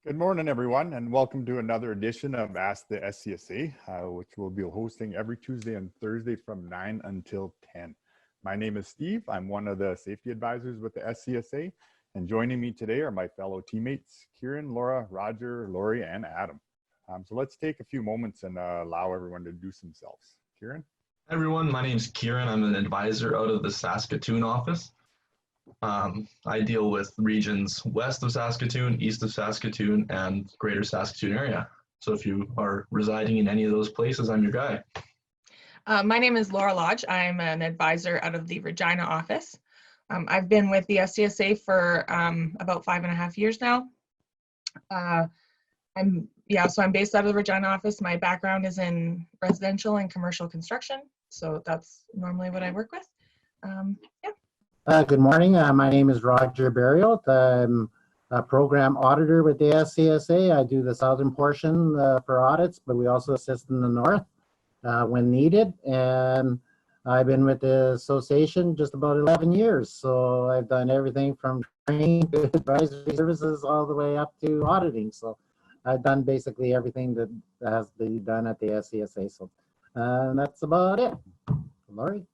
Good morning, everyone, and welcome to another edition of Ask the SCSA, which we'll be hosting every Tuesday and Thursday from 9 until 10. My name is Steve. I'm one of the safety advisors with the SCSA, and joining me today are my fellow teammates, Kieran, Laura, Roger, Lori, and Adam. So let's take a few moments and allow everyone to introduce themselves. Kieran? Hi everyone, my name is Kieran. I'm an advisor out of the Saskatoon office. I deal with regions west of Saskatoon, east of Saskatoon, and greater Saskatoon area. So if you are residing in any of those places, I'm your guy. My name is Laura Lodge. I'm an advisor out of the Regina office. I've been with the SCSA for about 5.5 years now. I'm based out of the Regina office. My background is in residential and commercial construction. So that's normally what I work with. Good morning. My name is Roger Burial. I'm a program auditor with the SCSA. I do the southern portion for audits, but we also assist in the north when needed. And I've been with the association just about 11 years. So I've done everything from training to advisory services all the way up to auditing. So I've done basically everything that has to be done at the SCSA. So that's about it. Lori?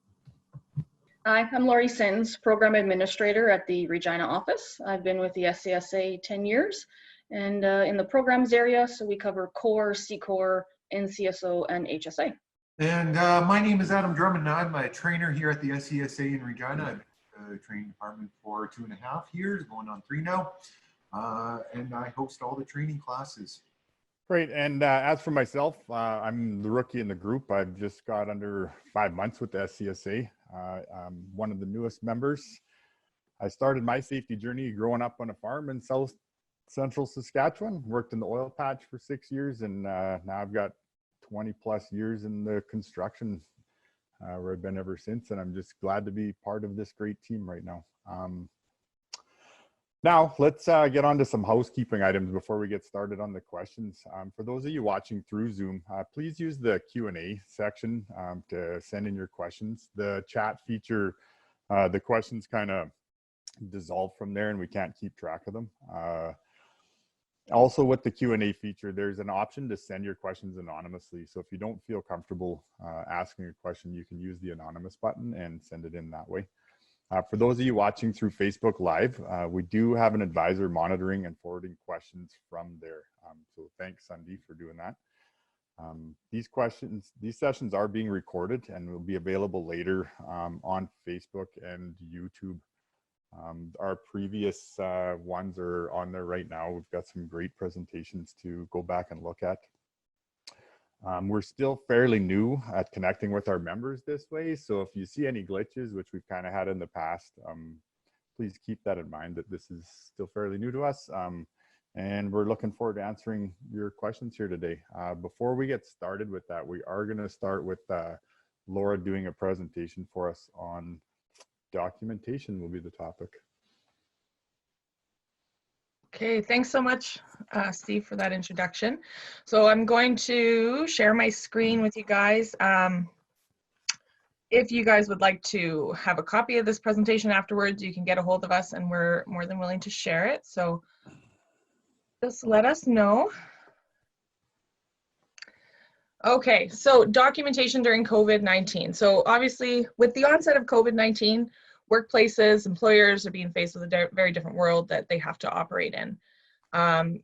Hi, I'm Lori Sins, Program Administrator at the Regina office. I've been with the SCSA 10 years and in the programs area, so we cover core, C-Core, NCSO, and HSA. And my name is Adam Drummond. I'm a trainer here at the SCSA in Regina. I've been in the training department for 2.5 years, going on 3 now, and I host all the training classes. Great, and as for myself, I'm the rookie in the group. I've just got under 5 months with the SCSA. I'm one of the newest members. I started my safety journey growing up on a farm in South Central Saskatchewan, worked in the oil patch for 6 years, and now I've got 20 plus years in the construction where I've been ever since, and I'm just glad to be part of this great team right now. Now, let's get on to some housekeeping items before we get started on the questions. For those of you watching through Zoom, please use the Q&A section to send in your questions. The chat feature, the questions kind of dissolve from there and we can't keep track of them. Also with the Q&A feature, there's an option to send your questions anonymously. So if you don't feel comfortable asking a question, you can use the anonymous button and send it in that way. For those of you watching through Facebook Live, we do have an advisor monitoring and forwarding questions from there. So thanks, Sandeep, for doing that. These sessions are being recorded and will be available later on Facebook and YouTube. Our previous ones are on there right now. We've got some great presentations to go back and look at. We're still fairly new at connecting with our members this way. So if you see any glitches, which we've kind of had in the past, please keep that in mind that this is still fairly new to us. And we're looking forward to answering your questions here today. Before we get started with that, we are going to start with Laura doing a presentation for us on documentation will be the topic. Okay, thanks so much, Steve, for that introduction. So I'm going to share my screen with you guys. If you guys would like to have a copy of this presentation afterwards, you can get a hold of us and we're more than willing to share it. So just let us know. Okay, so documentation during COVID-19. So obviously with the onset of COVID-19, workplaces, employers are being faced with a very different world that they have to operate in.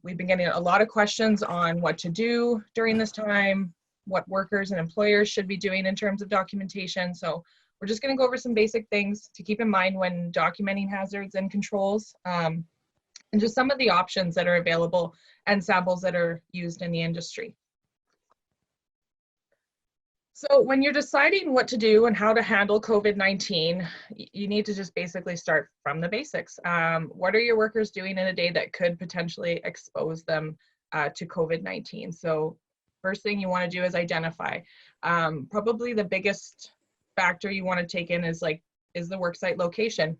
We've been getting a lot of questions on what to do during this time, what workers and employers should be doing in terms of documentation. So we're just going to go over some basic things to keep in mind when documenting hazards and controls, and just some of the options that are available and samples that are used in the industry. So when you're deciding what to do and how to handle COVID-19, you need to just basically start from the basics. What are your workers doing in a day that could potentially expose them to COVID-19? So first thing you want to do is identify. Probably the biggest factor you want to take in is the worksite location.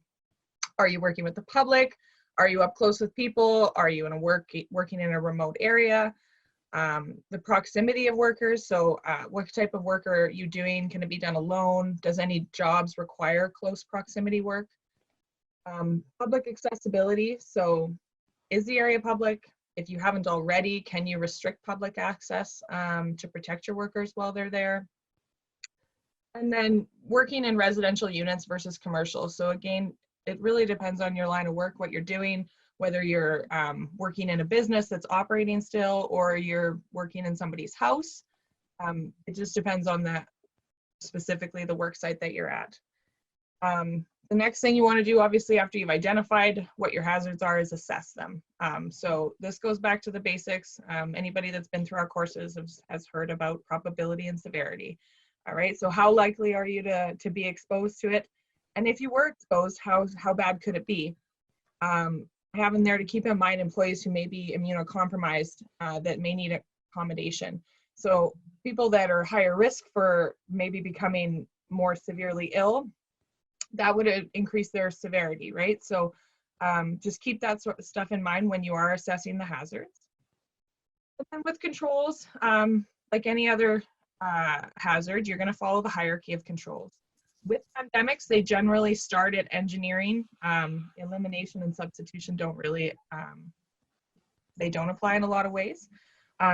Are you working with the public? Are you up close with people? Are you in working in a remote area? The proximity of workers, so what type of work are you doing? Can it be done alone? Does any jobs require close proximity work? Public accessibility, so is the area public? If you haven't already, can you restrict public access to protect your workers while they're there? And then working in residential units versus commercial. So again, it really depends on your line of work, what you're doing, whether you're working in a business that's operating still or you're working in somebody's house. It just depends on that, specifically the work site that you're at. The next thing you want to do, obviously, after you've identified what your hazards are, is assess them. So this goes back to the basics. Anybody that's been through our courses has heard about probability and severity. All right, so how likely are you to be exposed to it? And if you were exposed, how bad could it be? Having there to keep in mind employees who may be immunocompromised that may need accommodation. So people that are higher risk for maybe becoming more severely ill, that would increase their severity, right? So just keep that sort of stuff in mind when you are assessing the hazards. And with controls, like any other hazard, you're going to follow the hierarchy of controls. With pandemics, they generally start at engineering. Elimination and substitution don't really, they don't apply in a lot of ways.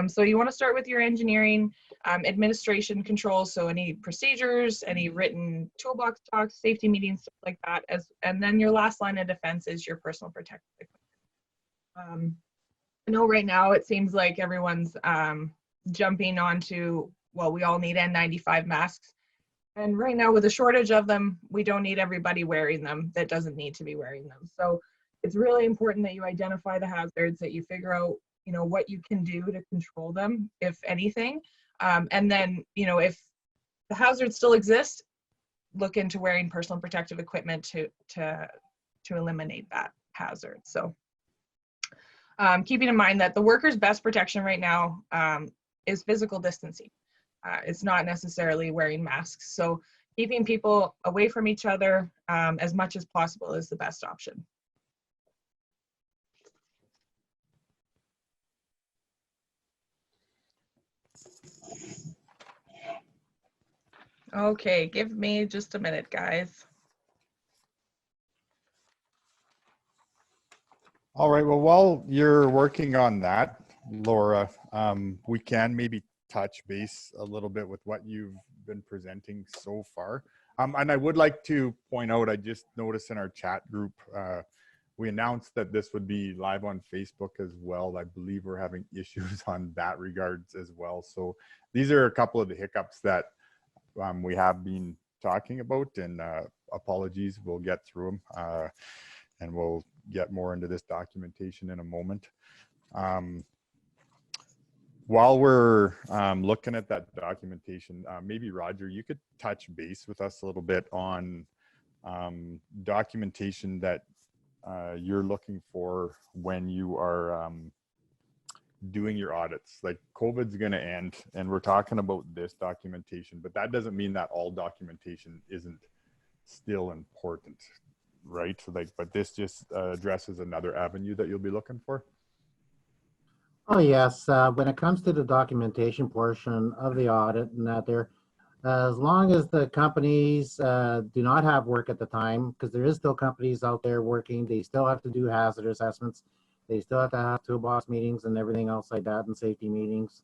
So you want to start with your engineering, administration controls, so any procedures, any written toolbox talks, safety meetings, stuff like that. And then your last line of defense is your personal protective equipment. I know right now it seems like everyone's jumping onto, well, we all need N95 masks. And right now with a shortage of them, we don't need everybody wearing them that doesn't need to be wearing them. So it's really important that you identify the hazards, that you figure out what you can do to control them, if anything. And then, if the hazards still exist, look into wearing personal protective equipment to eliminate that hazard. So keeping in mind that the worker's best protection right now is physical distancing. It's not necessarily wearing masks. So keeping people away from each other as much as possible is the best option. Okay, give me just a minute, guys. All right, well, while you're working on that, Laura, we can maybe touch base a little bit with what you've been presenting so far. And I would like to point out, I just noticed in our chat group, we announced that this would be live on Facebook as well. I believe we're having issues on that regards as well. So these are a couple of the hiccups that we have been talking about, and apologies, we'll get through them and we'll get more into this documentation in a moment. While we're looking at that documentation, maybe Roger, you could touch base with us a little bit on documentation that you're looking for when you are doing your audits. Like, COVID's going to end and we're talking about this documentation, but that doesn't mean that all documentation isn't still important, right? So but this just addresses another avenue that you'll be looking for. Oh yes, when it comes to the documentation portion of the audit, and that there, as long as the companies do not have work at the time, because there is still companies out there working, they still have to do hazard assessments. They still have to have toolbox meetings and everything else like that, and safety meetings.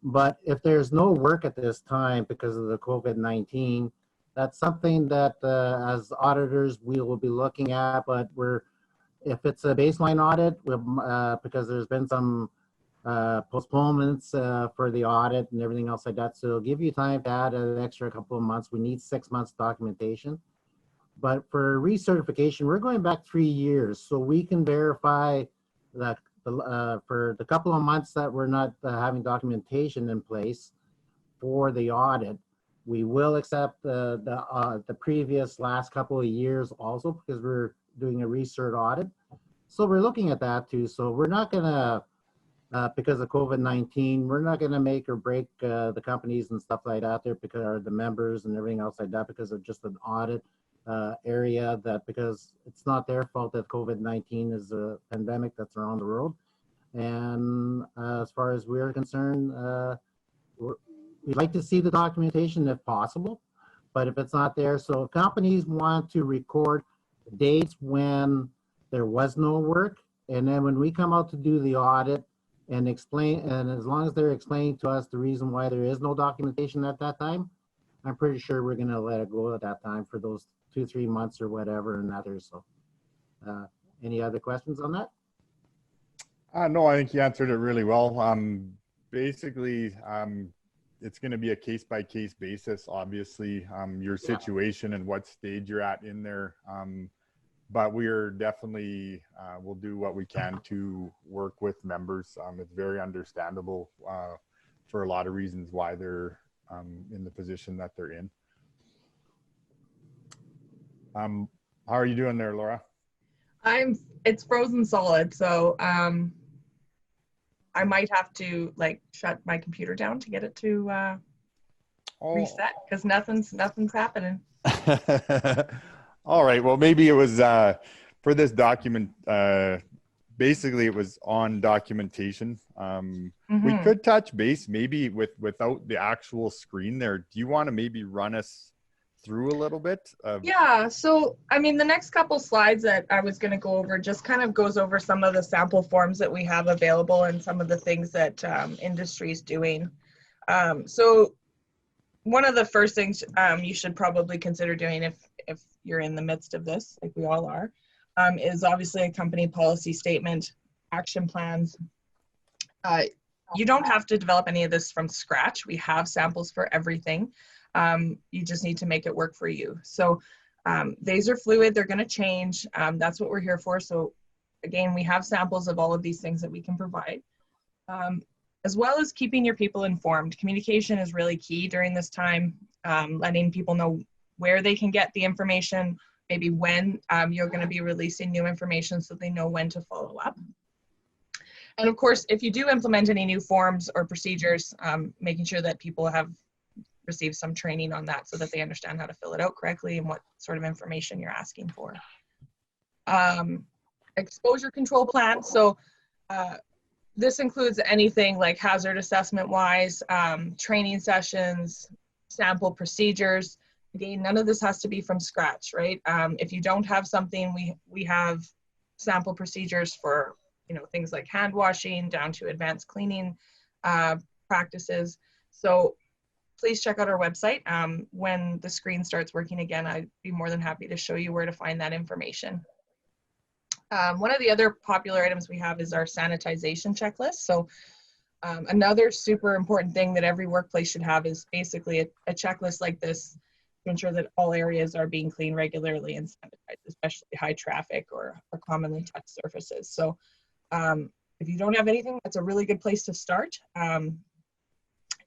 But if there's no work at this time because of the COVID-19, that's something that as auditors we will be looking at. But if it's a baseline audit, because there's been some postponements for the audit and everything else like that, so it'll give you time to add an extra couple of months. We need 6 months documentation. But for recertification, we're going back 3 years, so we can verify that for the couple of months that we're not having documentation in place for the audit, we will accept the previous last couple of years also, because we're doing a recert audit. So we're looking at that too. So we're not gonna, because of COVID-19, we're not gonna make or break the companies and stuff like that there, because of the members and everything else like that, because of just an audit area, that because it's not their fault that COVID-19 is a pandemic that's around the world. And as far as we're concerned, we'd like to see the documentation if possible, but if it's not there, so if companies want to record dates when there was no work, And then when we come out to do the audit and explain, and as long as they're explaining to us the reason why there is no documentation at that time, I'm pretty sure we're going to let it go at that time for those 2-3 months or whatever and others. So any other questions on that? No, I think you answered it really well. Basically, it's going to be a case-by-case basis, obviously, your situation and what stage you're at in there. But we're definitely, we'll do what we can to work with members. It's very understandable for a lot of reasons why they're in the position that they're in. How are you doing there, Laura? It's frozen solid, so I might have to like shut my computer down to get it to reset, because nothing's happening. All right, well, maybe it was for this document, basically it was on documentation. We could touch base maybe without the actual screen there. Do you want to maybe run us through a little bit Yeah, so I mean, the next couple slides that I was going to go over just kind of goes over some of the sample forms that we have available and some of the things that industry is doing. So one of the first things you should probably consider doing if you're in the midst of this, like we all are, is obviously a company policy statement, action plans. You don't have to develop any of this from scratch. We have samples for everything. You just need to make it work for you. So these are fluid, they're going to change. That's what we're here for. So again, we have samples of all of these things that we can provide, as well as keeping your people informed. Communication is really key during this time, letting people know where they can get the information, maybe when you're going to be releasing new information so they know when to follow up. And of course, if you do implement any new forms or procedures, making sure that people have received some training on that so that they understand how to fill it out correctly and what sort of information you're asking for. Exposure control plan. So this includes anything like hazard assessment wise, training sessions, sample procedures. Again, none of this has to be from scratch, right? If you don't have something, we have sample procedures for, you know, things like hand washing down to advanced cleaning practices. So please check out our website. When the screen starts working again, I'd be more than happy to show you where to find that information. One of the other popular items we have is our sanitization checklist. So another super important thing that every workplace should have is basically a checklist like this to ensure that all areas are being cleaned regularly and sanitized, especially high traffic or commonly touched surfaces. So if you don't have anything, that's a really good place to start.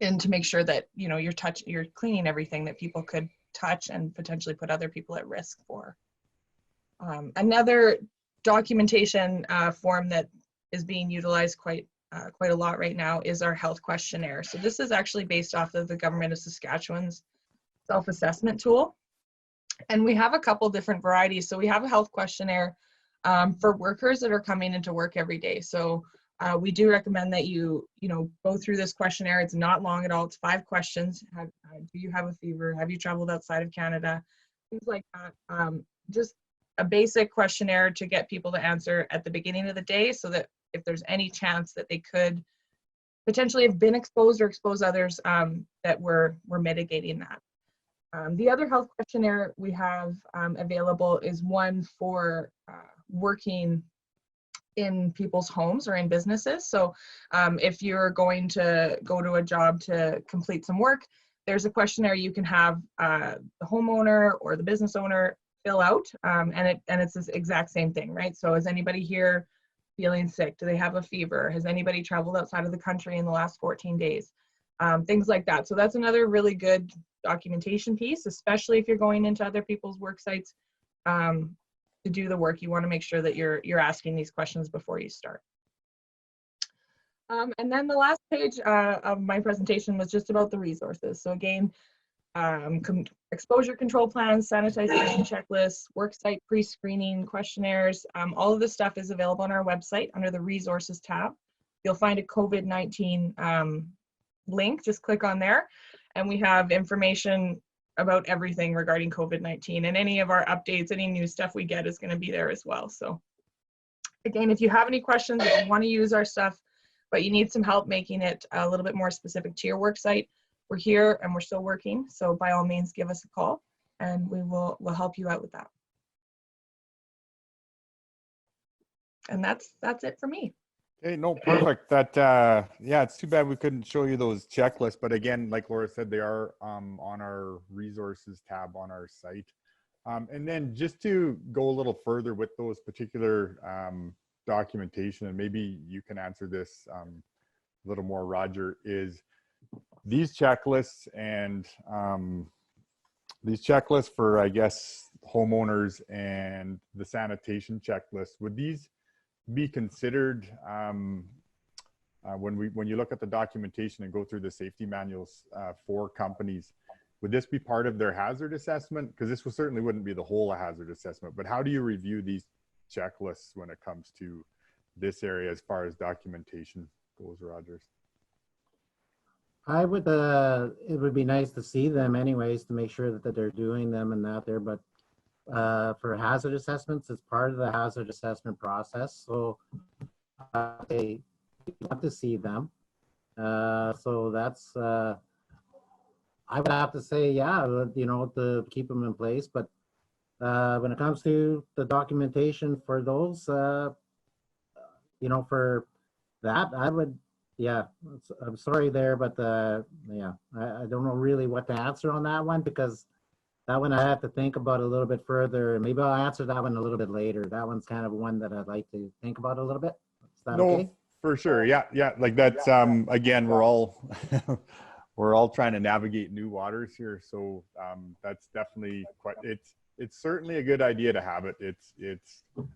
And to make sure that, you know, you're cleaning everything that people could touch and potentially put other people at risk for. Another documentation form that is being utilized quite a lot right now is our health questionnaire. So this is actually based off of the Government of Saskatchewan's self-assessment tool. And we have a couple different varieties. So we have a health questionnaire for workers that are coming into work every day. So we do recommend that you go through this questionnaire. It's not long at all. It's 5 questions. Do you have a fever? Have you traveled outside of Canada? Things like that. Just a basic questionnaire to get people to answer at the beginning of the day so that if there's any chance that they could potentially have been exposed or expose others, that we're mitigating that. The other health questionnaire we have available is one for working in people's homes or in businesses. So if you're going to go to a job to complete some work, there's a questionnaire you can have the homeowner or the business owner fill out, and it's this exact same thing, right? So is anybody here feeling sick? Do they have a fever? Has anybody traveled outside of the country in the last 14 days? Things like that. So that's another really good documentation piece, especially if you're going into other people's work sites. To do the work, you want to make sure that you're asking these questions before you start. And then the last page of my presentation was just about the resources. So again, exposure control plans, sanitization checklists, worksite pre-screening questionnaires, all of this stuff is available on our website under the resources tab. You'll find a COVID-19 link, just click on there, and we have information about everything regarding COVID-19, and any of our updates, any new stuff we get is going to be there as well. So Again, if you have any questions, if you want to use our stuff, but you need some help making it a little bit more specific to your work site, we're here and we're still working. So by all means, give us a call and we'll help you out with that. And that's it for me. Hey, no, perfect. That yeah, it's too bad we couldn't show you those checklists, but again, like Laura said, they are on our resources tab on our site. And then just to go a little further with those particular documentation, and maybe you can answer this a little more, Roger, is these checklists and these checklists for, I guess, homeowners and the sanitation checklist, would these be considered when you look at the documentation and go through the safety manuals for companies, would this be part of their hazard assessment? Because this certainly wouldn't be the whole hazard assessment, but how do you review these checklists when it comes to this area as far as documentation goes, Rogers? I would, it would be nice to see them anyways to make sure that they're doing them and that there, but for hazard assessments, it's part of the hazard assessment process. So they want to see them. So that's, I would have to say, yeah, you know, to keep them in place. But when it comes to the documentation for those, you know, for that, I would, yeah, I'm sorry there, but yeah, I don't know really what to answer on that one, because that one I have to think about a little bit further. Maybe I'll answer that one a little bit later. That one's kind of one that I'd like to think about a little bit. Is that okay? For sure. Yeah. Yeah. Like that's, again, we're all, we're all trying to navigate new waters here. So that's definitely quite, it's certainly a good idea to have it. It's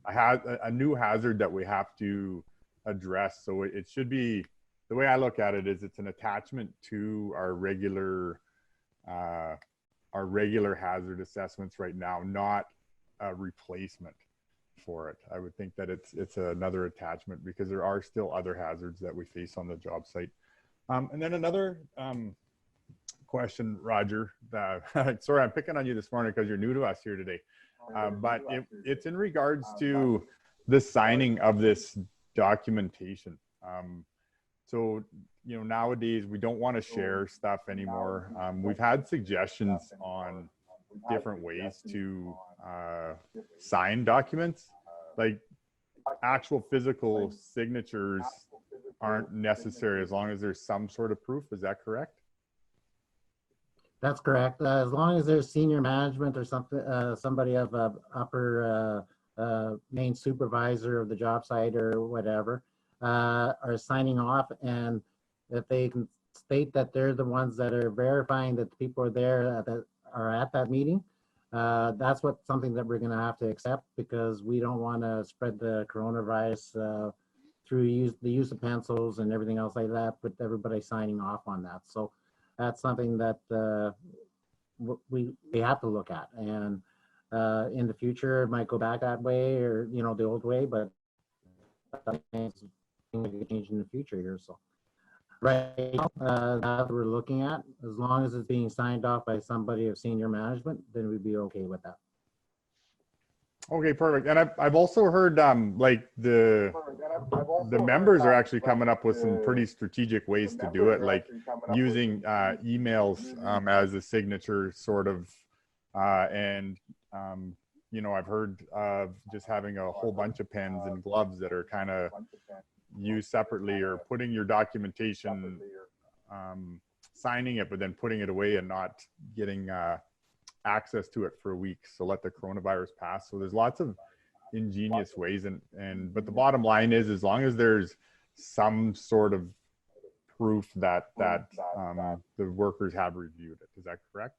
a new hazard that we have to address. So it should be, the way I look at it is it's an attachment to our regular hazard assessments right now, not a replacement for it. I would think that it's another attachment, because there are still other hazards that we face on the job site. And then another question, Roger, sorry, I'm picking on you this morning because you're new to us here today. But it's in regards to the signing of this documentation. So, you know, nowadays we don't want to share stuff anymore. We've had suggestions on different ways to sign documents, like actual physical signatures aren't necessary as long as there's some sort of proof. Is that correct? That's correct. As long as there's senior management or something, somebody of upper main supervisor of the job site or whatever, are signing off, and if they can state that they're the ones that are verifying that the people are there that are at that meeting, that's something that we're going to have to accept, because we don't want to spread the coronavirus through the use of pencils and everything else like that, with everybody signing off on that. So that's something that we have to look at, and in the future it might go back that way, or you know, the old way, but things may change in the future here. So right now, that we're looking at, as long as it's being signed off by somebody of senior management, then we'd be okay with that. Okay, perfect. And I've also heard like the members are actually coming up with some pretty strategic ways to do it, like using emails as a signature sort of, and you know, I've heard of just having a whole bunch of pens and gloves that are kind of used separately, or putting your documentation, signing it, but then putting it away and not getting access to it for a week. So let the coronavirus pass. So there's lots of ingenious ways, but the bottom line is, as long as there's some sort of proof that the workers have reviewed it. Is that correct?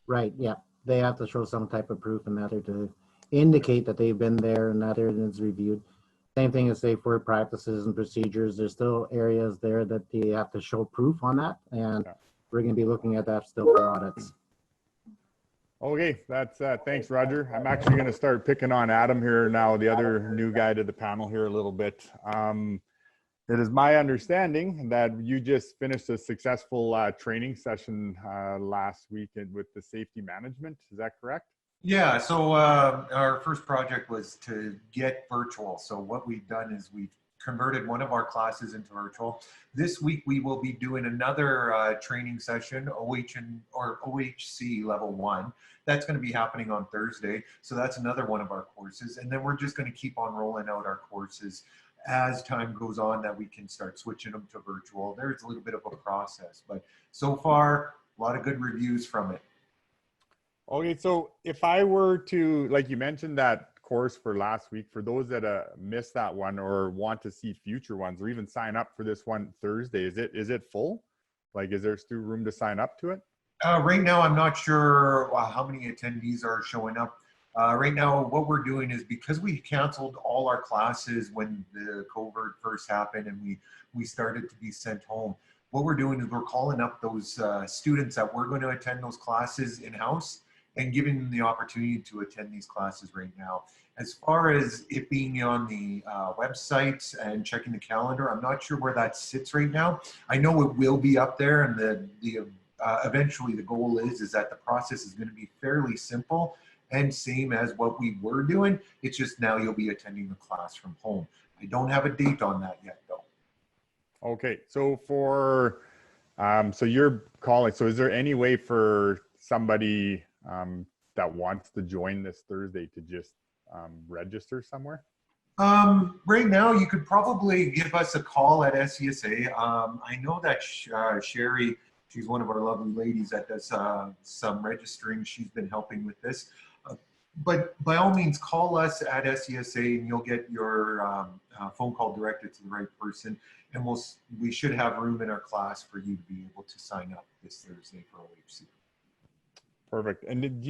Right. Yeah. They have to show some type of proof in that, or to indicate that they've been there and that it's reviewed. Same thing as safe work practices and procedures. There's still areas there that they have to show proof on that, and we're going to be looking at that still for audits. Okay, that's thanks, Roger. I'm actually going to start picking on Adam here now, the other new guy to the panel here a little bit. It is my understanding that you just finished a successful training session last weekend with the safety management. Is that correct? Yeah, so our first project was to get virtual. So what we've done is we've converted one of our classes into virtual. This week we will be doing another training session, OHC level 1. That's going to be happening on Thursday. So that's another one of our courses. And then we're just going to keep on rolling out our courses as time goes on that we can start switching them to virtual. There's a little bit of a process, but so far, a lot of good reviews from it. Okay, so if I were to, like you mentioned that course for last week, for those that missed that one or want to see future ones or even sign up for this one Thursday, is it full? Like, is there still room to sign up to it? Right now, I'm not sure how many attendees are showing up. Right now, what we're doing is because we canceled all our classes when the COVID first happened and we started to be sent home, what we're doing is we're calling up those students that were going to attend those classes in-house and giving them the opportunity to attend these classes right now. As far as it being on the website and checking the calendar, I'm not sure where that sits right now. I know it will be up there, and eventually the goal is that the process is going to be fairly simple and same as what we were doing. It's just now you'll be attending the class from home. I don't have a date on that yet, though. Okay, so so you're calling, so is there any way for somebody that wants to join this Thursday to just register somewhere? Right now, you could probably give us a call at SCSA. I know that Sherry, she's one of our lovely ladies that does some registering. She's been helping with this. But by all means, call us at SCSA and you'll get your phone call directed to the right person. And we should have room in our class for you to be able to sign up this Thursday for OHC. Perfect. And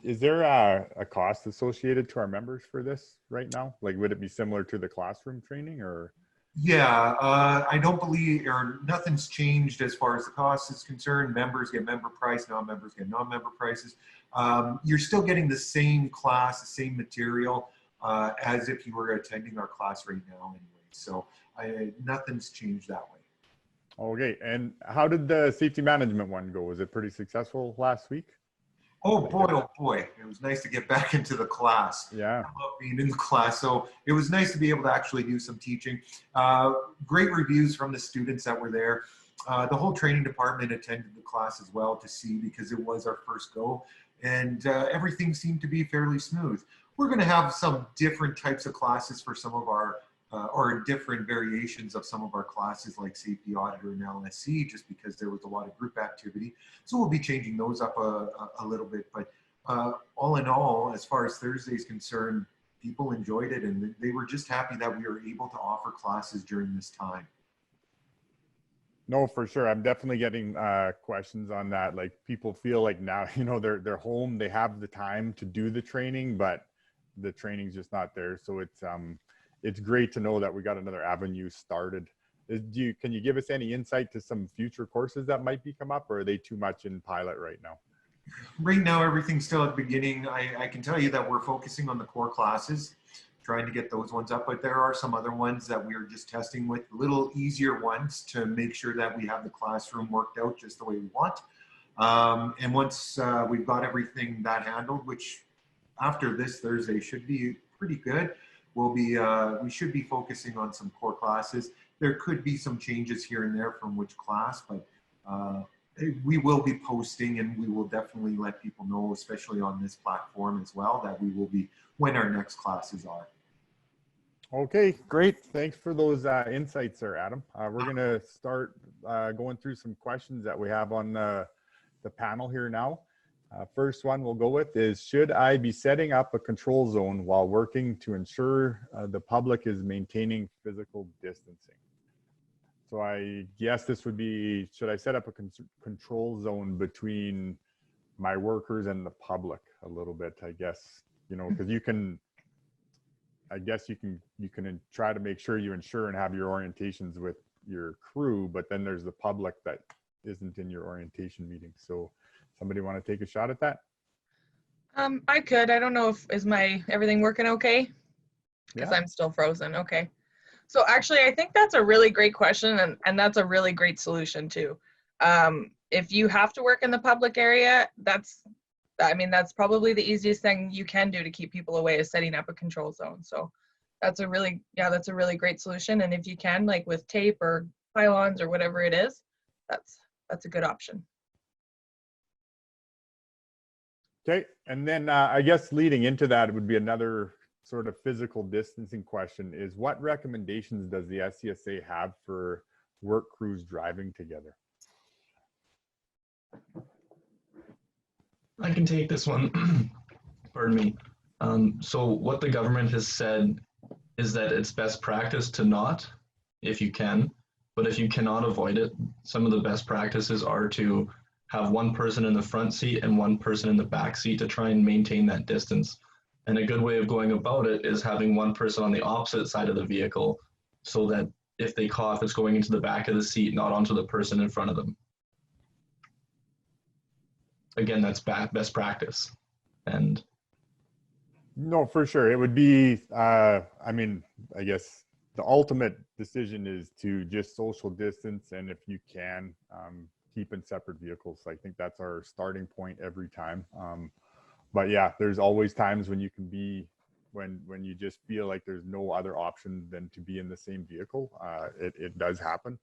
is there a cost associated to our members for this right now? Like, would it be similar to the classroom training or? Yeah, I don't believe, or nothing's changed as far as the cost is concerned. Members get member price, non-members get non-member prices. You're still getting the same class, the same material as if you were attending our class right now anyway. So nothing's changed that way. Okay, and how did the safety management one go? Was it pretty successful last week? Oh boy, it was nice to get back into the class. Yeah. I love being in the class. So it was nice to be able to actually do some teaching. Great reviews from the students that were there. The whole training department attended the class as well to see, because it was our first go, and everything seemed to be fairly smooth. We're going to have some different types of classes for some of our or different variations of some of our classes like Safety Auditor and LSC, just because there was a lot of group activity. So we'll be changing those up a little bit. But all in all, as far as Thursday is concerned, people enjoyed it, and they were just happy that we were able to offer classes during this time. No, for sure. I'm definitely getting questions on that. Like, people feel like now, they're home, they have the time to do the training, but the training's just not there. So it's great to know that we got another avenue started. Can you give us any insight to some future courses that might be come up, or are they too much in pilot right now? Right now, everything's still at the beginning. I can tell you that we're focusing on the core classes, trying to get those ones up, but there are some other ones that we're just testing with, little easier ones to make sure that we have the classroom worked out just the way we want. And once we've got everything that handled, which after this Thursday should be pretty good, we should be focusing on some core classes. There could be some changes here and there from which class, but we will be posting, and we will definitely let people know, especially on this platform as well, that we will be when our next classes are. Okay, great. Thanks for those insights there, Adam. We're going to start going through some questions that we have on the panel here now. First one we'll go with is, should I be setting up a control zone while working to ensure the public is maintaining physical distancing? So I guess this would be, should I set up a control zone between my workers and the public a little bit, I guess, because you can try to make sure you ensure and have your orientations with your crew, but then there's the public that isn't in your orientation meeting. So somebody want to take a shot at that? I could. I don't know if everything working okay? Because Yeah. I'm still frozen. Okay. So actually, I think that's a really great question, and that's a really great solution too. If you have to work in the public area, that's I mean, that's probably the easiest thing you can do to keep people away, is setting up a control zone. So that's a really great solution. And if you can, like with tape or pylons or whatever it is, that's a good option. Okay, and then I guess leading into that would be another sort of physical distancing question is, what recommendations does the SCSA have for work crews driving together? I can take this one. Pardon me. So what the government has said is that it's best practice to not, if you can, but if you cannot avoid it, some of the best practices are to have one person in the front seat and one person in the back seat to try and maintain that distance. And a good way of going about it is having one person on the opposite side of the vehicle, so that if they cough, it's going into the back of the seat, not onto the person in front of them. Again, that's best practice. And No, for sure. It would be, I mean, I guess the ultimate decision is to just social distance. And if you can, keep in separate vehicles. I think that's our starting point every time. But yeah, there's always times when you can be, when you just feel like there's no other option than to be in the same vehicle. It does happen.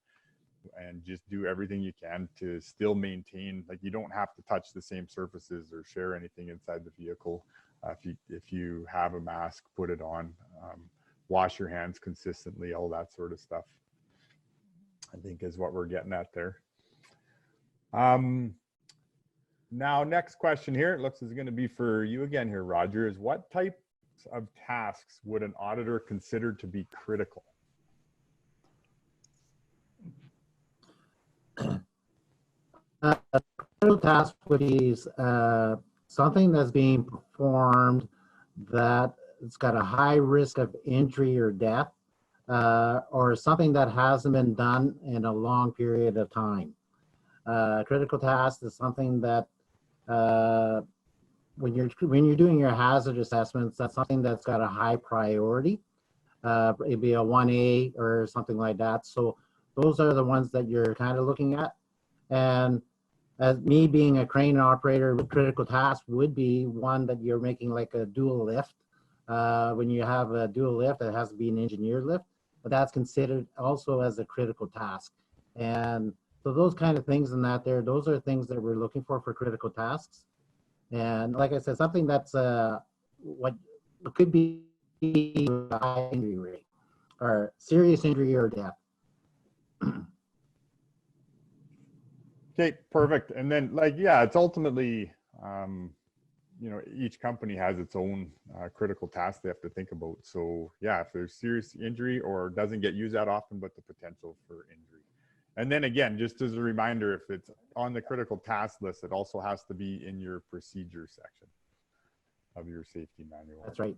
And just do everything you can to still maintain, like, you don't have to touch the same surfaces or share anything inside the vehicle. If you have a mask, put it on, wash your hands consistently, all that sort of stuff, I think is what we're getting at there. Now, next question here, it looks as it's going to be for you again here, Roger, is what types of tasks would an auditor consider to be critical? Critical task would be something that's being performed that it's got a high risk of injury or death, or something that hasn't been done in a long period of time. Critical task is something that when you're doing your hazard assessments, that's something that's got a high priority. It'd be a 1A or something like that. So those are the ones that you're kind of looking at. And as me being a crane operator, critical task would be one that you're making like a dual lift. When you have a dual lift, it has to be an engineered lift, but that's considered also as a critical task. And so those kind of things in that there, those are things that we're looking for critical tasks. And like I said, something that's what could be a high injury rate or serious injury or death. Okay, perfect. And then, like, yeah, it's ultimately, you know, each company has its own critical tasks they have to think about. So yeah, if there's serious injury or doesn't get used that often, but the potential for injury. And then again, just as a reminder, if it's on the critical task list, it also has to be in your procedure section of your safety manual. That's right.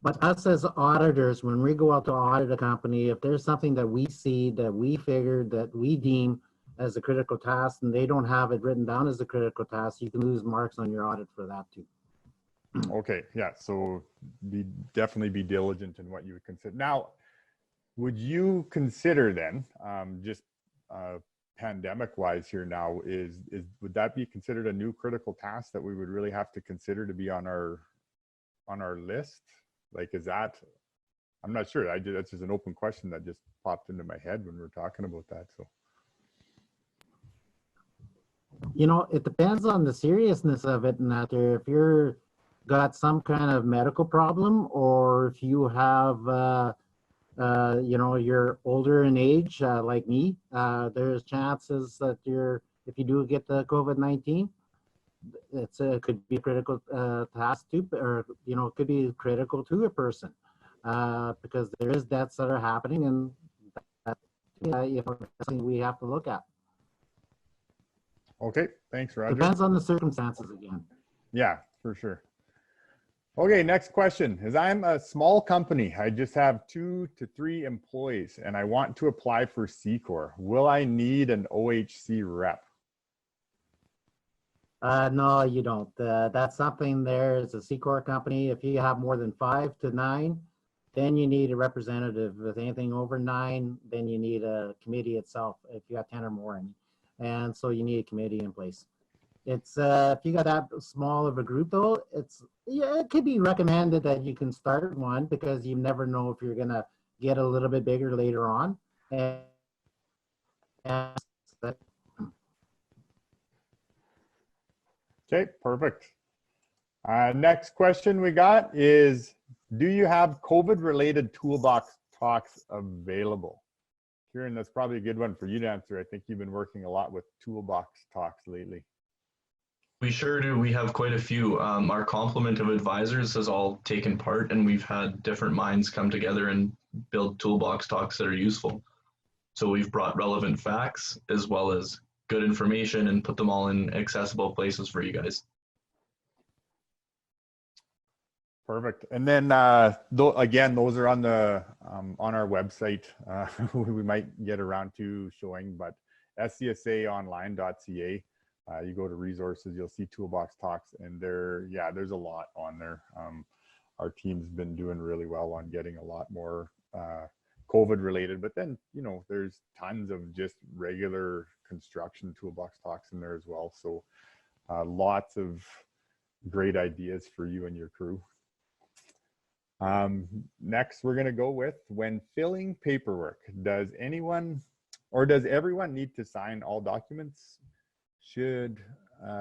But us as auditors, when we go out to audit a company, if there's something that we see, that we figured, that we deem as a critical task, and they don't have it written down as a critical task, you can lose marks on your audit for that too. Okay, yeah, so definitely be diligent in what you would consider. Now, would you consider then, just pandemic wise here now, would that be considered a new critical task that we would really have to consider to be on our list? Like, is that, I'm not sure. That's just an open question that just popped into my head when we were talking about that. So, you know, it depends on the seriousness of it, and that if you're got some kind of medical problem, or if you have you know, you're older in age, like me, there's chances that if you do get the COVID-19, it could be a critical task too, or, you know, it could be critical to a person, because there is deaths that are happening, and that, you know, that's something we have to look at. okay, thanks, Roger. Depends on the circumstances again. Yeah, for sure. Okay, next question is, I'm a small company. I just have 2 to 3 employees and I want to apply for C-Corps. Will I need an OHC rep? No, you don't. That's something there is a C-Corps company. If you have more than 5 to 9, then you need a representative. With anything over 9, then you need a committee itself if you have 10 or more. And so you need a committee in place. It's if you got that small of a group though, yeah, it could be recommended that you can start one because you never know if you're gonna get a little bit bigger later on. And Okay, perfect. Next question we got is, do you have COVID-related Toolbox Talks available? Kieran, that's probably a good one for you to answer. I think you've been working a lot with Toolbox Talks lately. We sure do. We have quite a few. Our complement of advisors has all taken part, and we've had different minds come together and build Toolbox Talks that are useful. So we've brought relevant facts as well as good information and put them all in accessible places for you guys. Perfect. And then again, those are on the on our website. We might get around to showing, but scsaonline.ca. You go to resources, you'll see Toolbox Talks, and there's a lot on there. Our team's been doing really well on getting a lot more COVID related, but then, you know, there's tons of just regular construction Toolbox Talks in there as well. So lots of great ideas for you and your crew. Next, we're going to go with, when filling paperwork, does everyone need to sign all documents? Should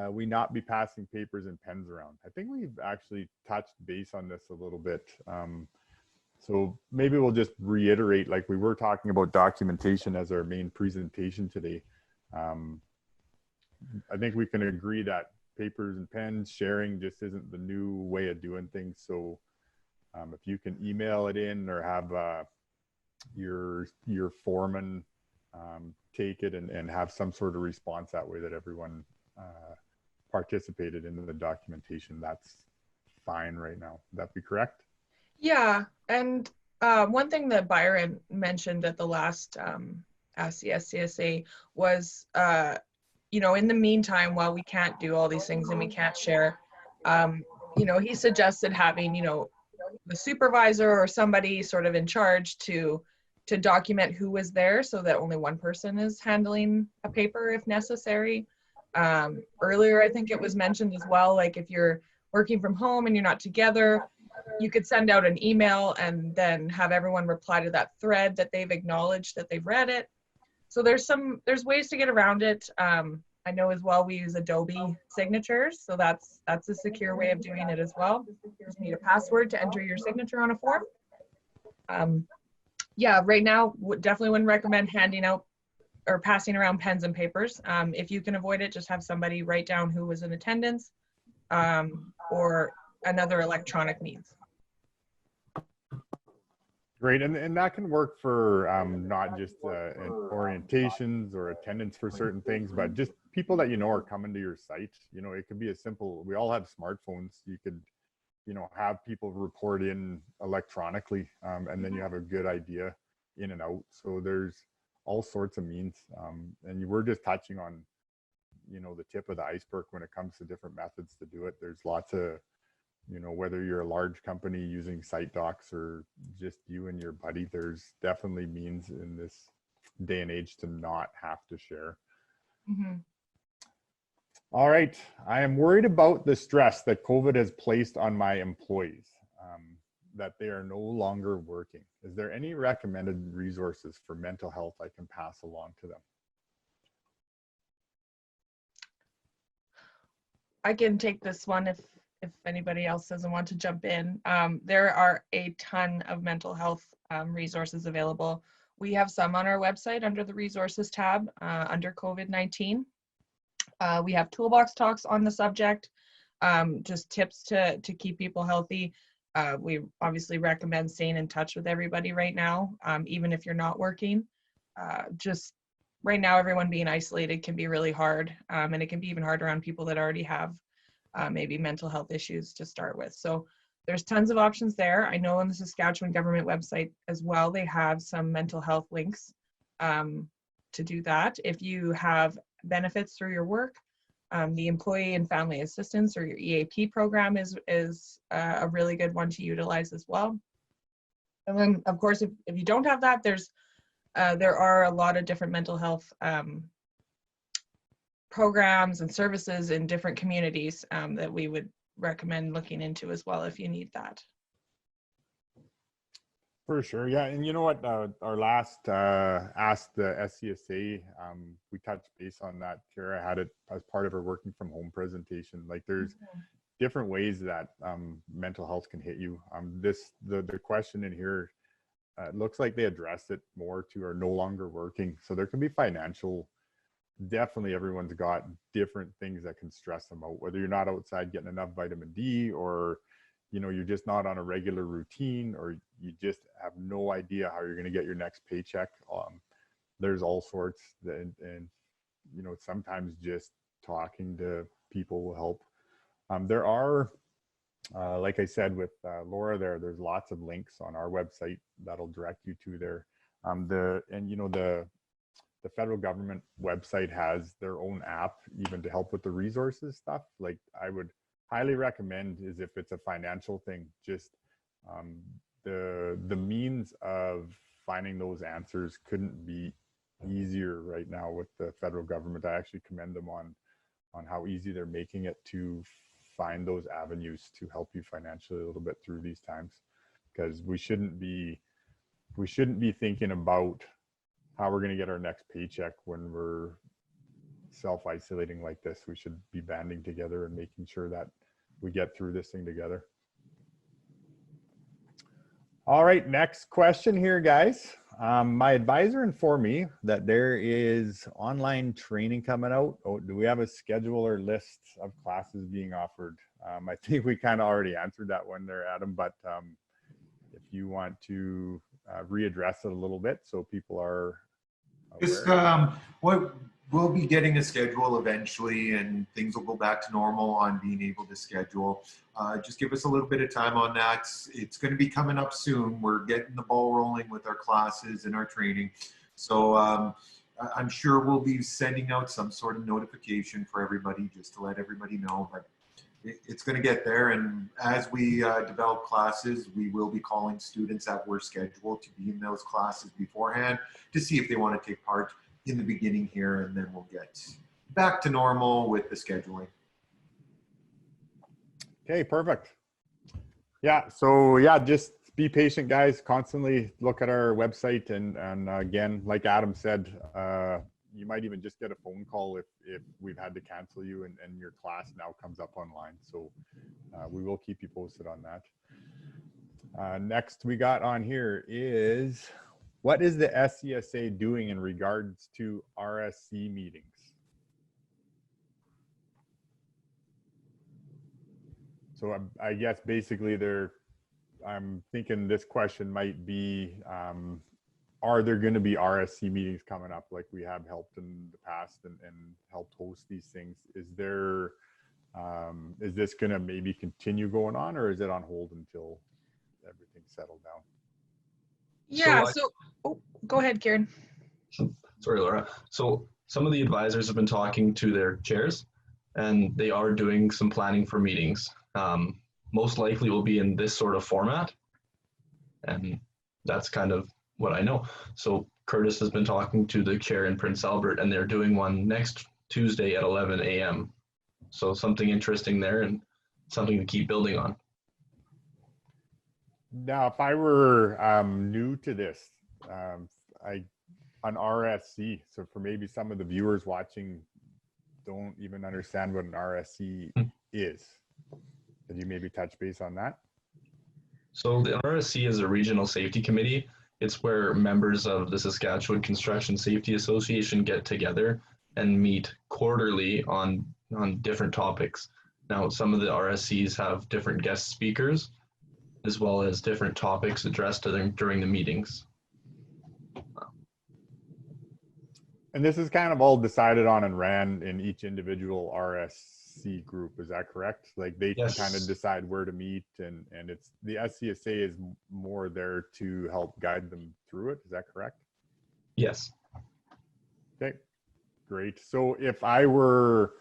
we not be passing papers and pens around? I think we've actually touched base on this a little bit. So maybe we'll just reiterate, like we were talking about documentation as our main presentation today. I think we can agree that papers and pens sharing just isn't the new way of doing things. So if you can email it in or have your foreman take it and have some sort of response that way that everyone participated in the documentation, that's fine right now. Would that be correct? Yeah, and one thing that Byron mentioned at the last Ask the SCSA was, you know, in the meantime, while we can't do all these things and we can't share, you know, he suggested having, you know, the supervisor or somebody sort of in charge to document who was there so that only one person is handling a paper if necessary. Earlier, I think it was mentioned as well, like if you're working from home and you're not together, you could send out an email and then have everyone reply to that thread that they've acknowledged that they've read it. So there's ways to get around it. I know as well we use Adobe signatures, so that's a secure way of doing it as well. You just need a password to enter your signature on a form. Yeah, right now definitely wouldn't recommend handing out or passing around pens and papers. If you can avoid it, just have somebody write down who was in attendance or another electronic means. Great, and that can work for not just orientations or attendance for certain things, but just people that you know are coming to your site. You know, it could be as simple, we all have smartphones. You could, you know, have people report in electronically, and then you have a good idea in and out. So there's all sorts of means, and you were just touching on, you know, the tip of the iceberg when it comes to different methods to do it. There's lots of, you know, whether you're a large company using site docs or just you and your buddy, there's definitely means in this day and age to not have to share. Mm-hmm. All right, I am worried about the stress that COVID has placed on my employees, that they are no longer working. Is there any recommended resources for mental health I can pass along to them? I can take this one if anybody else doesn't want to jump in. There are a ton of mental health resources available. We have some on our website under the resources tab under COVID-19. We have Toolbox Talks on the subject, just tips to keep people healthy. We obviously recommend staying in touch with everybody right now, even if you're not working. Just right now, everyone being isolated can be really hard, and it can be even harder on people that already have maybe mental health issues to start with. So there's tons of options there. I know on the Saskatchewan government website as well, they have some mental health links to do that. If you have benefits through your work, the Employee and Family Assistance or your EAP program is a really good one to utilize as well. And then, of course, if you don't have that, there are a lot of different mental health programs and services in different communities that we would recommend looking into as well if you need that. For sure, yeah. And you know what, our last Ask the SCSA, we touched base on that. Kara had it as part of her working from home presentation. Like there's different ways that mental health can hit you. The question in here, it looks like they addressed it more to are no longer working. So there can be financial, definitely everyone's got different things that can stress them out, whether you're not outside getting enough vitamin D, or you know, you're just not on a regular routine, or you just have no idea how you're going to get your next paycheck. There's all sorts and you know, sometimes just talking to people will help. There are, like I said with Laura there's lots of links on our website that'll direct you to there. You know, the federal government website has their own app even to help with the resources stuff. Like I would highly recommend is if it's a financial thing, just the means of finding those answers couldn't be easier right now with the federal government. I actually commend them on how easy they're making it to find those avenues to help you financially a little bit through these times, because we shouldn't be thinking about how we're going to get our next paycheck when we're self-isolating like this. We should be banding together and making sure that we get through this thing together. All right, next question here, guys. My advisor informed me that there is online training coming out. Oh, do we have a schedule or list of classes being offered? I think we kind of already answered that one there, Adam, but if you want to readdress it a little bit so people are aware. Just we'll be getting a schedule eventually, and things will go back to normal on being able to schedule. Just give us a little bit of time on that. It's going to be coming up soon. We're getting the ball rolling with our classes and our training. So I'm sure we'll be sending out some sort of notification for everybody just to let everybody know, but it's going to get there. And as we develop classes, we will be calling students that were scheduled to be in those classes beforehand to see if they want to take part in the beginning here, and then we'll get back to normal with the scheduling. Okay, perfect. Yeah, so yeah, just be patient, guys. Constantly look at our website, and again, like Adam said, you might even just get a phone call if we've had to cancel you and your class now comes up online. So we will keep you posted on that. Next we got on here is, what is the SCSA doing in regards to RSC meetings? So I guess basically I'm thinking this question might be, are there going to be RSC meetings coming up like we have helped in the past and helped host these things? Is this going to maybe continue going on, or is it on hold until everything's settled down? Yeah, oh, go ahead, Kieran. Sorry, Laura. So some of the advisors have been talking to their chairs, and they are doing some planning for meetings. Most likely will be in this sort of format, and that's kind of what I know. So Curtis has been talking to the chair in Prince Albert, and they're doing one next Tuesday at 11 a.m. So something interesting there and something to keep building on. Now, if I were new to this, on RSC, so for maybe some of the viewers watching don't even understand what an RSC is, could you maybe touch base on that? So the RSC is a regional safety committee. It's where members of the Saskatchewan Construction Safety Association get together and meet quarterly on different topics. Now, some of the RSCs have different guest speakers, as well as different topics addressed to them during the meetings. And this is kind of all decided on and ran in each individual RSC group, is that correct? Like they Yes. kind of decide where to meet, and it's the SCSA is more there to help guide them through it, is that correct? Yes. Okay, great. So if I were,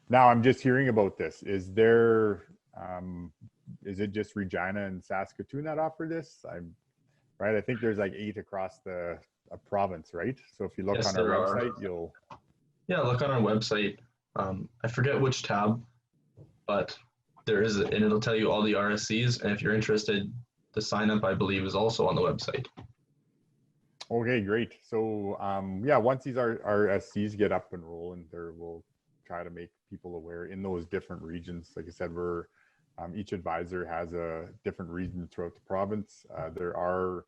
now I'm just hearing about this, is there, is it just Regina and Saskatoon that offer this? Right, I think there's like 8 across a province, right? So if you look Yes, on our there are. website, you'll... Yeah, look on our website. I forget which tab, but there is, and it'll tell you all the RSCs. And if you're interested, the sign up, I believe, is also on the website. Okay, great. So yeah, once these RSCs get up and rolling, we'll try to make people aware in those different regions. Like I said, each advisor has a different region throughout the province. There are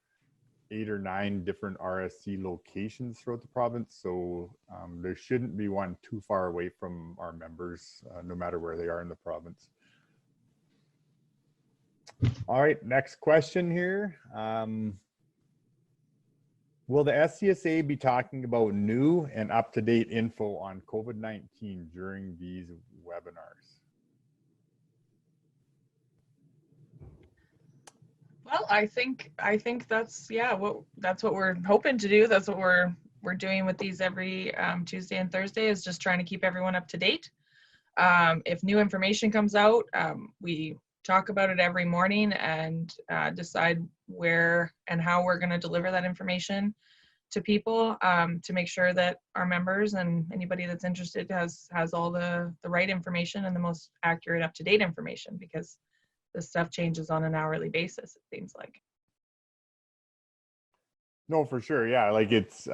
8 or 9 different RSC locations throughout the province, so there shouldn't be one too far away from our members, no matter where they are in the province. All right, next question here. Will the SCSA be talking about new and up-to-date info on COVID-19 during these webinars? Well, I think that's, yeah, that's what we're hoping to do. That's what we're doing with these every Tuesday and Thursday, is just trying to keep everyone up to date. If new information comes out, we talk about it every morning and decide where and how we're going to deliver that information to people, to make sure that our members and anybody that's interested has all the right information and the most accurate, up-to-date information, because this stuff changes on an hourly basis, it seems like. No, for sure. Yeah, like it's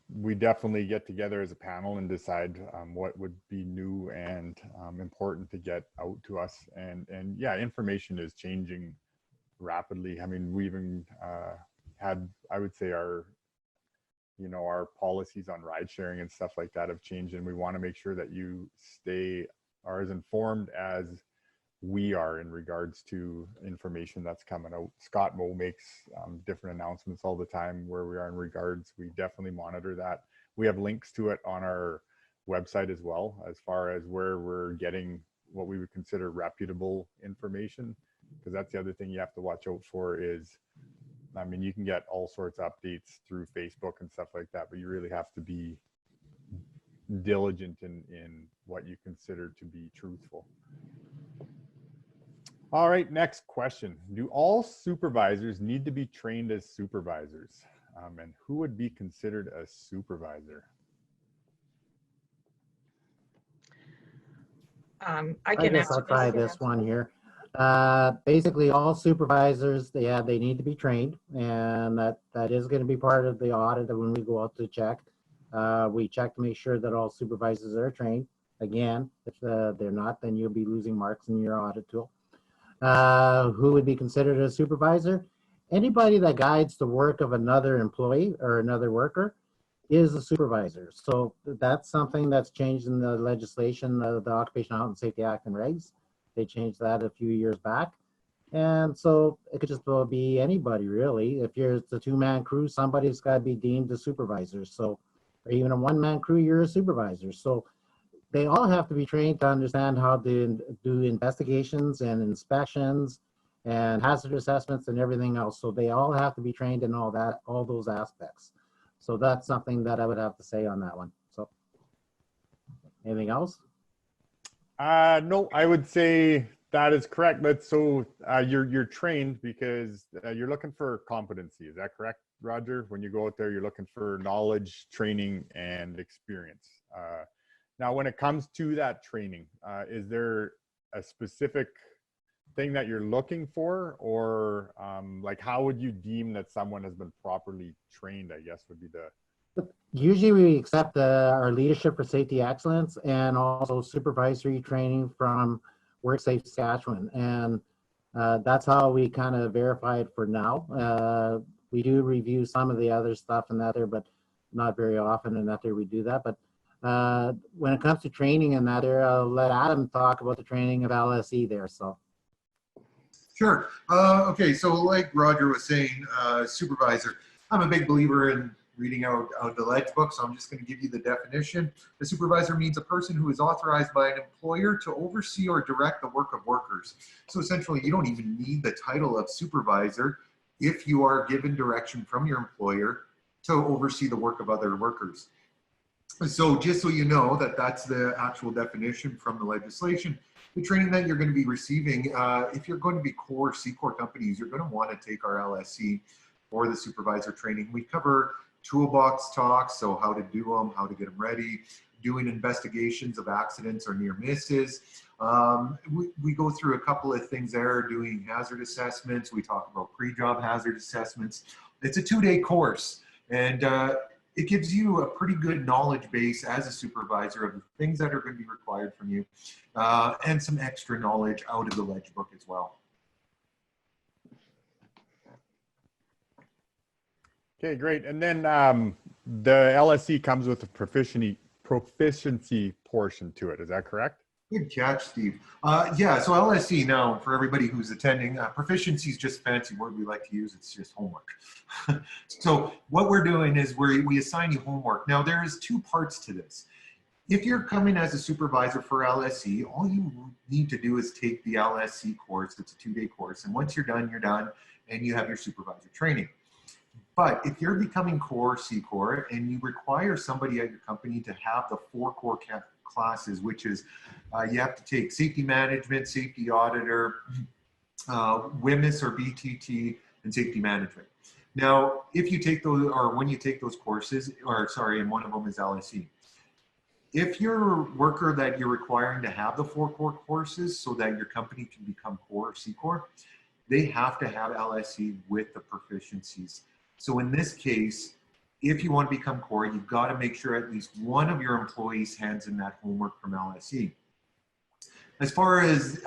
we definitely get together as a panel and decide what would be new and important to get out to us. And yeah, information is changing rapidly. I mean, we even had, I would say, our policies on ride sharing and stuff like that have changed, and we want to make sure that you are as informed as we are in regards to information that's coming out. Scott Moe makes different announcements all the time where we are in regards. We definitely monitor that. We have links to it on our website as well, as far as where we're getting what we would consider reputable information, because that's the other thing you have to watch out for is, I mean, you can get all sorts of updates through Facebook and stuff like that, but you really have to be diligent in what you consider to be truthful. All right, next question. Do all supervisors need to be trained as supervisors? And who would be considered a supervisor? I guess answer I'll try this one here. Basically, all supervisors, they need to be trained, and that is going to be part of the audit when we go out to check. We check to make sure that all supervisors are trained. Again, if they're not, then you'll be losing marks in your audit tool. Who would be considered a supervisor? Anybody that guides the work of another employee or another worker is a supervisor. So that's something that's changed in the legislation, the Occupational Health and Safety Act and Regs. They changed that a few years back. And so it could just well be anybody, really. If it's a 2-man crew, somebody's got to be deemed a supervisor. So, or even a 1-man crew, you're a supervisor. So they all have to be trained to understand how to do investigations and inspections and hazard assessments and everything else. So they all have to be trained in all those aspects. So that's something that I would have to say on that one. So anything else? No, I would say that is correct. But so you're trained because you're looking for competency. Is that correct, Roger? When you go out there, you're looking for knowledge, training, and experience. Now, when it comes to that training, is there a specific thing that you're looking for, or like how would you deem that someone has been properly trained, I guess would be the... Usually we accept our Leadership for Safety Excellence and also supervisory training from WorkSafe Saskatchewan. And that's how we kind of verify it for now. We do review some of the other stuff in that there, but not very often in that there we do that. But when it comes to training in that area, I'll let Adam talk about the training of LSE there. So. Sure. Okay, so like Roger was saying, supervisor, I'm a big believer in reading out the ledge book, so I'm just going to give you the definition. A supervisor means a person who is authorized by an employer to oversee or direct the work of workers. So essentially, you don't even need the title of supervisor if you are given direction from your employer to oversee the work of other workers. So just so you know that that's the actual definition from the legislation. The training that you're going to be receiving, if you're going to be core C-Corps companies, you're going to want to take our LSC or the supervisor training. We cover Toolbox Talks, so how to do them, how to get them ready. doing investigations of accidents or near misses. We go through a couple of things there, doing hazard assessments. We talk about pre-job hazard assessments. It's a 2-day course, and it gives you a pretty good knowledge base as a supervisor of the things that are going to be required from you, and some extra knowledge out of the ledge book as well. Okay, great. And then the LSC comes with a proficiency portion to it. Is that correct? Good catch, Steve. Yeah, so LSC now, for everybody who's attending, proficiency is just a fancy word we like to use. It's just homework. So what we're doing is we assign you homework. Now, there is 2 parts to this. If you're coming as a supervisor for LSC, all you need to do is take the LSC course. It's a 2-day course. And once you're done, and you have your supervisor training. But if you're becoming core, C-core, and you require somebody at your company to have the 4 core classes, which is you have to take safety management, safety auditor, WMIS or BTT, and safety management. Now, if you take those, or when you take those courses, or sorry, and one of them is LSE. If you're a worker that you're requiring to have the 4 core courses so that your company can become core or C-core, they have to have LSE with the proficiencies. So in this case, if you want to become core, you've got to make sure at least one of your employees hands in that homework from LSE. As far as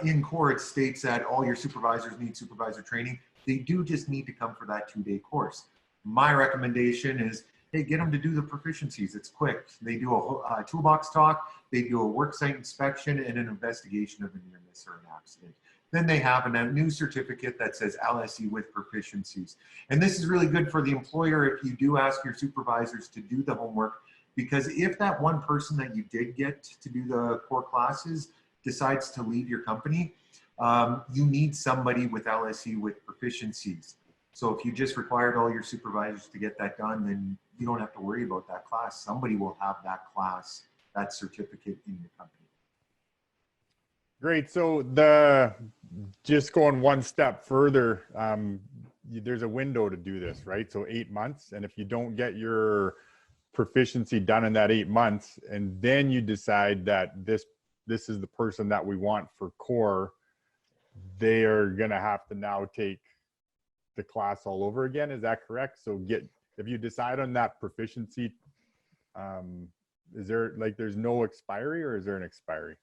in core, it states that all your supervisors need supervisor training. They do just need to come for that 2-day course. My recommendation is, hey, get them to do the proficiencies. It's quick. They do a toolbox talk, they do a work site inspection, and an investigation of a near miss or an accident. Then they have a new certificate that says LSE with proficiencies. And this is really good for the employer if you do ask your supervisors to do the homework, because if that one person that you did get to do the core classes decides to leave your company, you need somebody with LSE with proficiencies. So if you just required all your supervisors to get that done, then you don't have to worry about that class. Somebody will have that class, that certificate in your company. Great. So just going one step further, there's a window to do this, right? So 8 months. And if you don't get your proficiency done in that 8 months, and then you decide that this is the person that we want for core, they are going to have to now take the class all over again. Is that correct? So if you decide on that proficiency, is there there's no expiry, or is there an expiry?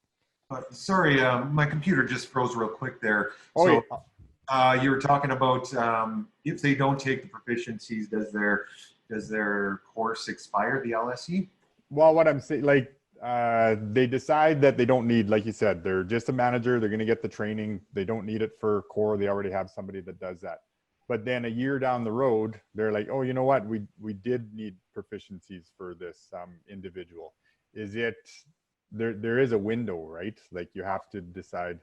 Sorry, my computer just froze real quick there. Oh, so yeah. you were talking about if they don't take the proficiencies, does their course expire, the LSE? Well, what I'm saying, they decide that they don't need, like you said, they're just a manager. They're going to get the training. They don't need it for core. They already have somebody that does that. But then a year down the road, they're like, oh, you know what? We did need proficiencies for this individual. Is it, there is a window, right? Like you have to decide.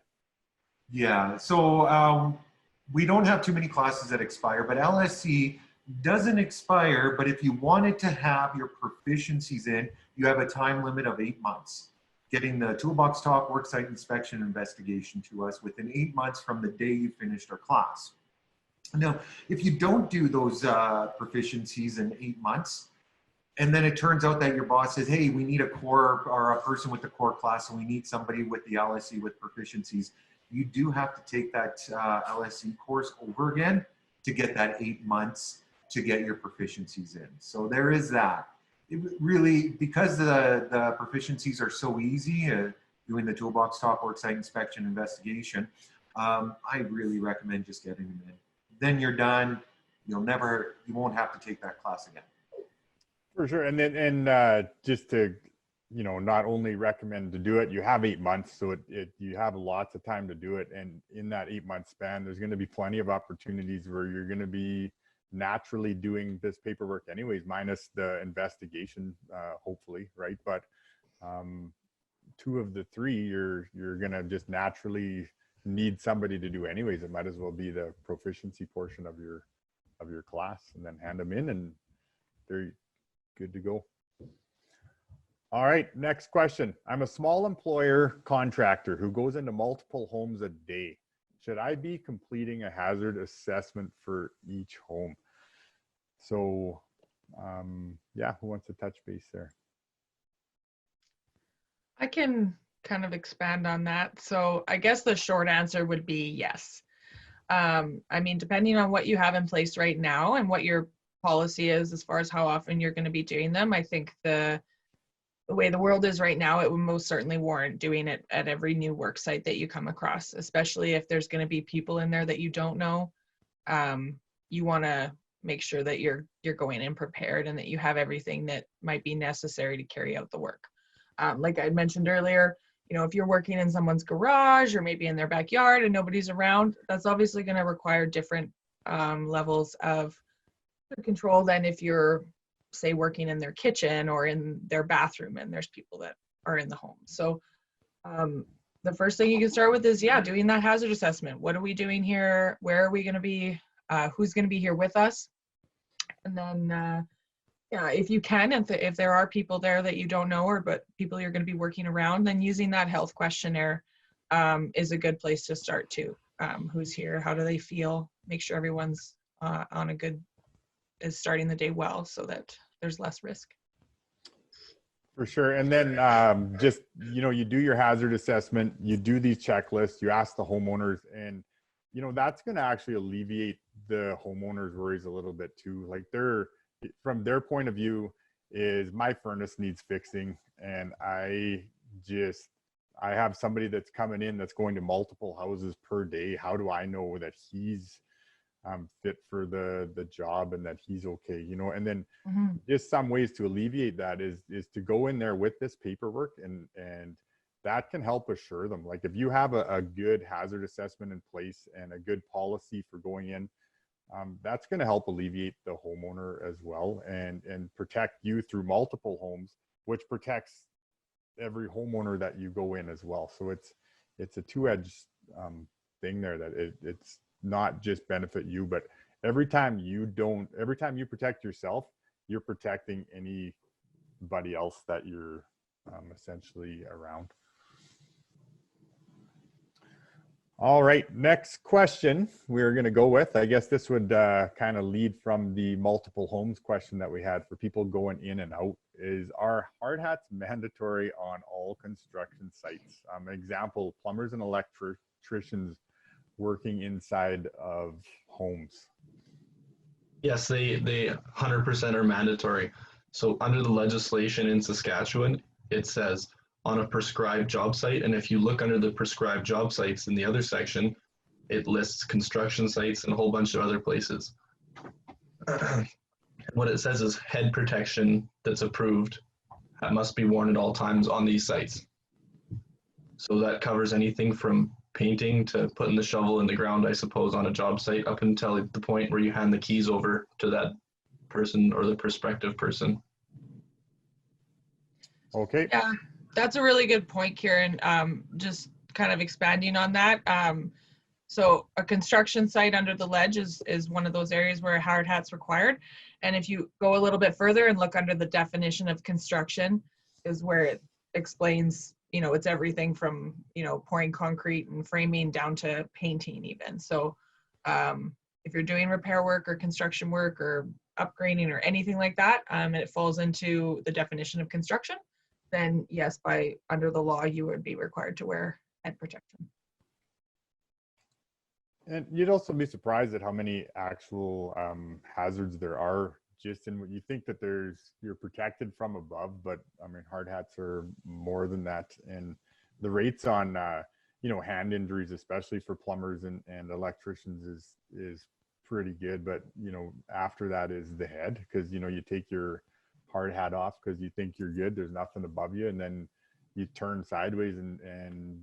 Yeah, so we don't have too many classes that expire, but LSE doesn't expire. But if you wanted to have your proficiencies in, you have a time limit of 8 months. Getting the Toolbox Talk worksite inspection investigation to us within 8 months from the day you finished our class. Now, if you don't do those proficiencies in 8 months, and then it turns out that your boss says, hey, we need a core or a person with the core class, and we need somebody with the LSE with proficiencies, you do have to take that LSE course over again to get that 8 months to get your proficiencies in. So there is that. It really, because the proficiencies are so easy, doing the Toolbox Talk worksite inspection investigation, I really recommend just getting them in. Then you're done. You won't have to take that class again. For sure. And then, just to, not only recommend to do it, you have 8 months, so you have lots of time to do it. And in that 8 month span, there's going to be plenty of opportunities where you're going to be naturally doing this paperwork anyways, minus the investigation, hopefully, right? But 2 of the 3, you're going to just naturally need somebody to do anyways. It might as well be the proficiency portion of your class, and then hand them in, and they're good to go. All right, next question. I'm a small employer contractor who goes into multiple homes a day. Should I be completing a hazard assessment for each home? So, yeah, who wants to touch base there? I can kind of expand on that. So I guess the short answer would be yes. I mean, depending on what you have in place right now and what your policy is as far as how often you're going to be doing them, I think the way the world is right now, it would most certainly warrant doing it at every new work site that you come across, especially if there's going to be people in there that you don't know. You want to make sure that you're going in prepared and that you have everything that might be necessary to carry out the work. Like I mentioned earlier, you know, if you're working in someone's garage or maybe in their backyard and nobody's around, that's obviously going to require different levels of control than if you're, say, working in their kitchen or in their bathroom and there's people that are in the home. So the first thing you can start with is, yeah, doing that hazard assessment. What are we doing here? Where are we going to be? Who's going to be here with us? And then, yeah, if you can, if there are people there that you don't know, or but people you're going to be working around, then using that health questionnaire is a good place to start too. Who's here? How do they feel? Make sure everyone's on a good, is starting the day well so that there's less risk. For sure. And then just, you know, you do your hazard assessment, you do these checklists, you ask the homeowners, and, you know, that's going to actually alleviate the homeowners' worries a little bit too. Like from their point of view is, my furnace needs fixing and I have somebody that's coming in that's going to multiple houses per day. How do I know that he's fit for the job and that he's okay, you know? And then just some ways to alleviate that is to go in there with this paperwork, and that can help assure them. Like if you have a good hazard assessment in place and a good policy for going in, that's going to help alleviate the homeowner as well, and protect you through multiple homes, which protects every homeowner that you go in as well. So it's a two-edged thing there, that it's not just benefit you, but every time you protect yourself, you're protecting anybody else that you're essentially around. All right, next question we're going to go with, I guess this would kind of lead from the multiple homes question that we had for people going in and out, is, are hard hats mandatory on all construction sites? Example, plumbers and electricians working inside of homes. Yes, they 100% are mandatory. So under the legislation in Saskatchewan, it says on a prescribed job site. And if you look under the prescribed job sites in the other section, it lists construction sites and a whole bunch of other places. What it says is head protection that's approved that must be worn at all times on these sites. So that covers anything from painting to putting the shovel in the ground, I suppose, on a job site, up until the point where you hand the keys over to that person or the prospective person. Okay. Yeah, that's a really good point, Kieran. Just kind of expanding on that. So a construction site under the ledge is one of those areas where a hard hat's required. And if you go a little bit further and look under the definition of construction, is where it explains, you know, it's everything from, you know, pouring concrete and framing down to painting even. So if you're doing repair work or construction work or upgrading or anything like that, and it falls into the definition of construction, then yes, under the law, you would be required to wear head protection. And you'd also be surprised at how many actual hazards there are, just in what you think that you're protected from above, but I mean, hard hats are more than that. And the rates on, you know, hand injuries, especially for plumbers and electricians is pretty good. But, you know, after that is the head, because, you know, you take your hard hat off because you think you're good, there's nothing above you, and then you turn sideways and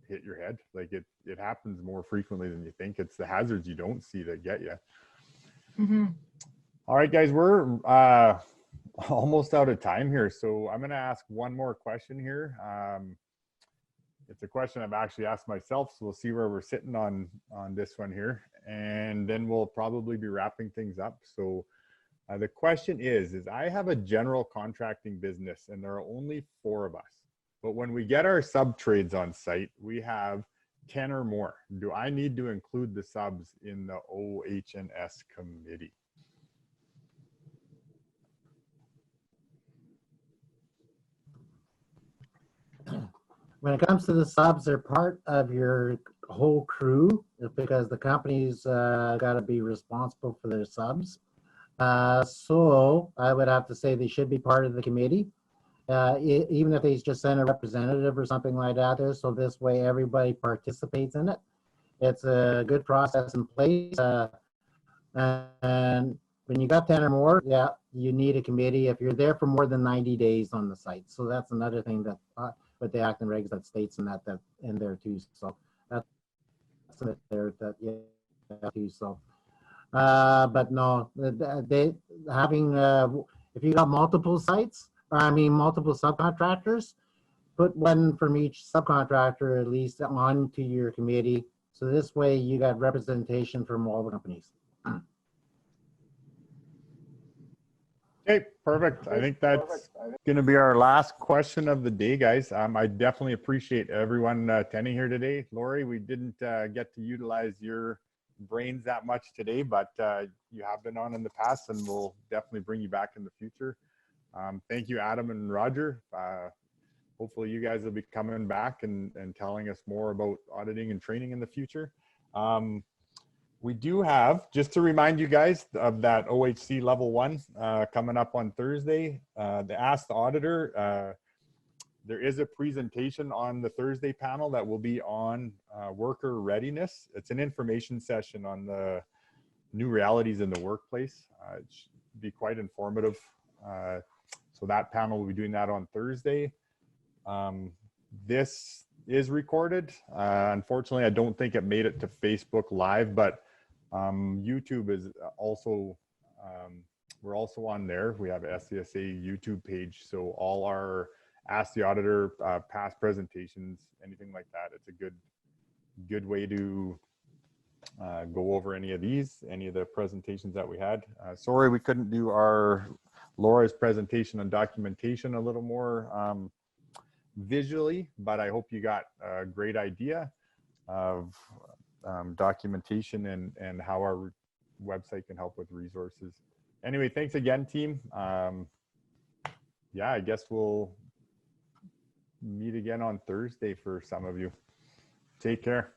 hit your head. Like it happens more frequently than you think. It's the hazards you don't see that get you. Mm-hmm. All right, guys, we're almost out of time here, so I'm going to ask one more question here. It's a question I've actually asked myself, so we'll see where we're sitting on this one here, and then we'll probably be wrapping things up. So the question is I have a general contracting business and there are only 4 of us. But when we get our sub trades on site, we have 10 or more. Do I need to include the subs in the OH&S committee? when it comes to the subs, they're part of your whole crew because the company's got to be responsible for their subs. So I would have to say they should be part of the committee, even if they just send a representative or something like that there. So this way everybody participates in it. It's a good process in place. And when you got 10 or more, yeah, you need a committee if you're there for more than 90 days on the site. So that's another thing that with the Act and Regs that states in that in there too. So that's there that yeah too. So but no, they having if you got multiple sites, I mean multiple subcontractors, put one from each subcontractor at least onto your committee. So this way you got representation from all the companies. Okay, perfect. I think that's going to be our last question of the day, guys. I definitely appreciate everyone attending here today. Lori, we didn't get to utilize your brains that much today, but you have been on in the past and we'll definitely bring you back in the future. Thank you, Adam and Roger. Hopefully you guys will be coming back and telling us more about auditing and training in the future. We do have, just to remind you guys of that OHC level 1 coming up on Thursday, the Ask the Auditor. There is a presentation on the Thursday panel that will be on worker readiness. It's an information session on the new realities in the workplace. It should be quite informative. So that panel will be doing that on Thursday. This is recorded. Unfortunately, I don't think it made it to Facebook Live, but YouTube is also, we're also on there. We have a SCSA YouTube page. So all our Ask the Auditor past presentations, anything like that, it's a good way to go over any of the presentations that we had. Sorry, we couldn't do Laura's presentation on documentation a little more visually, but I hope you got a great idea of documentation and how our website can help with resources. Anyway, thanks again, team. Yeah, I guess we'll meet again on Thursday for some of you. Take care.